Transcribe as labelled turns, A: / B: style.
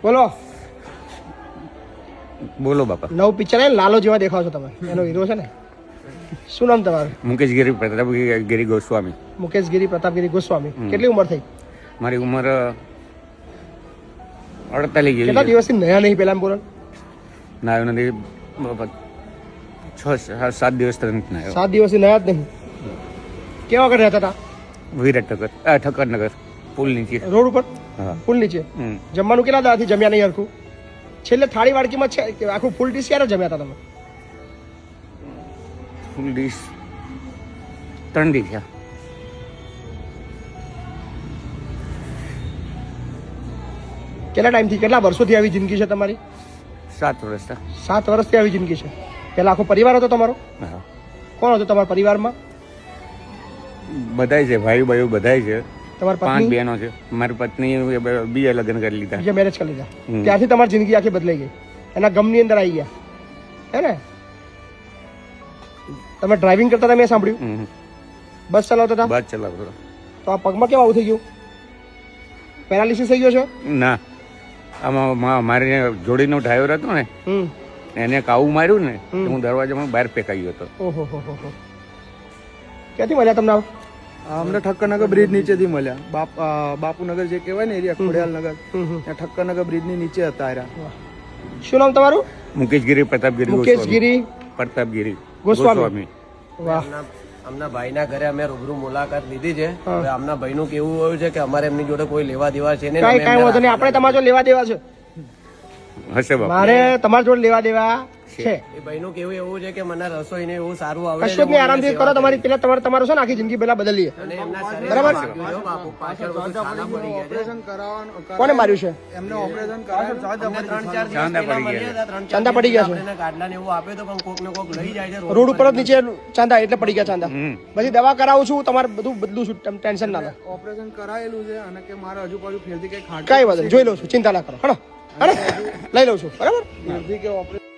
A: બોલો
B: બોલો બાપા.
A: નવું પિક્ચર લાલો જેવા દેખાવ છો તમે, એનો હીરો છે ને. શું નામ તમારું?
B: મુકેશ ગિરી પ્રતાપગીરી ગોસ્વામી.
A: મુકેશ ગિરી પ્રતાપગીરી ગોસ્વામી. કેટલી ઉંમર થઈ?
B: મારી ઉંમર 48 જેવી.
A: કેટલા દિવસથી નયા નહીં પેલા બોલો?
B: નાયો નથી બાપા, 6-7 દિવસ તરત નાયો.
A: 7 દિવસથી નયા જ નહીં. કેવા આગળ રહેતા હતા?
B: વિરાટ ઠક્કરનગર પુલ નીચે.
A: રોડ ઉપર?
B: હા.
A: પુલ નીચે.
B: હમ.
A: જમવાનું કેટલા દાડાથી જમ્યા નહીં હરખું? છેલ્લે થાળી વાડકીમાં છે કે આખું ફૂલ ડીશ ક્યારે જમ્યા હતા તમે?
B: ફૂલ ડીશ 3 દી થયા.
A: કેટલા ટાઈમથી, કેટલા વર્ષોથી આવી જિંદગી છે તમારી?
B: 7 વર્ષ થયા.
A: 7 વર્ષથી આવી જિંદગી છે. પહેલા આખો પરિવાર હતો તમારો?
B: હા.
A: કોણ હતો તમારા પરિવારમાં?
B: બધાય છે, ભાઈ ભાઈઓ બધાય છે.
A: તમારી
B: 5
A: પત્ની?
B: બહેનો છે. મારી પત્ની બીજા લગ્ન કરી લીધા.
A: બીજા મેરેજ કરી લીધા.
B: હમ.
A: ત્યારથી તમારી જિંદગી આખી બદલાઈ ગઈ, એના ગમની અંદર આવી ગયા, હે ને? તમે ડ્રાઇવિંગ કરતા હતા મેં સાંભળ્યું,
B: હમ.
A: બસ ચલાવતા હતા,
B: બસ ચલાવતો.
A: તો આ પગમાં કેમ આવું થઈ ગયું? પેરાલિસિસ થઈ ગયો છો?
B: ના, આમાં મારી જોડીનો ડ્રાઈવર હતો ને,
A: હમ.
B: એને કાવું માર્યું ને,
A: હમ.
B: તો હું દરવાજામાં બહાર ફેંકાયો હતો.
A: ઓહો હો હો. ક્યાંથી મળ્યા તમને?
C: અમને ઠક્કરનગર બ્રિજ નીચેથી મળ્યા. બાપુનગર જે કહેવાય ને એરિયા, ખોડિયાલનગર, ત્યાં ઠક્કરનગર બ્રિજની નીચે હતા એરા.
A: શું નામ તમારું?
B: મુકેશ ગિરી પ્રતાપગીરી
A: મુકેશ
B: ગોસ્વામી.
A: ગિરી
B: પ્રતાપગીરી
A: ગોસ્વામી. વાહ.
D: આમના ભાઈના ઘરે અમે રૂબરૂ મુલાકાત લીધી છે.
A: હા.
D: હવે આમના ભાઈનું કેવું હોય છે કે અમારે એમની જોડે કોઈ લેવા દેવા છે નહીં.
A: કઈ કઈ વાંધો નહીં, આપણે તમારા જોડે લેવા દેવા છે.
B: હશે બાપા.
A: મારે તમારા જોડે લેવા દેવા છે.
D: એ ભાઈનું કેવું એવું છે કે મને રસોઈ ને એવું સારું આવડે
A: કશું જ નહીં, આરામથી કરો. તમારી પેલા તમારું છે ને આખી જિંદગી પેલા બદલીએ.
D: અને એમના શરીર
A: બરાબર.
D: બાપુ પાછળ બધું છાલા પડી ગયા છે.
C: ઓપરેશન કરાવવાનું
A: કોને માર્યું છે?
C: એમને ઓપરેશન કરાવ્યું.
D: અમને 3-4 દિવસ
B: ચાંદા
D: પહેલા
B: પડી
D: મળ્યા હતા. 3-4
A: ચાંદા પડી ગયા છે.
D: આપણે ગાડલા ને એવું આપ્યું તો પણ કોક ને કોક લઈ જાય છે.
A: રોડ ઉપર જ નીચે ચાંદા, એટલે પડી ગયા ચાંદા.
B: હમ.
A: પછી દવા કરાવું છું, તમારે બધું બદલું છું, તમે ટેન્શન ના લો.
C: ઓપરેશન કરાયેલું છે અને કે મારે હજુ પાછું ફેરથી કઈ ખાટ
A: કઈ વાંધો નહીં, જોઈ લઉં છું, ચિંતા ના કરો. હલો, લઈ લઉં છું, બરાબર.
C: ફેરથી કે ઓપરેશન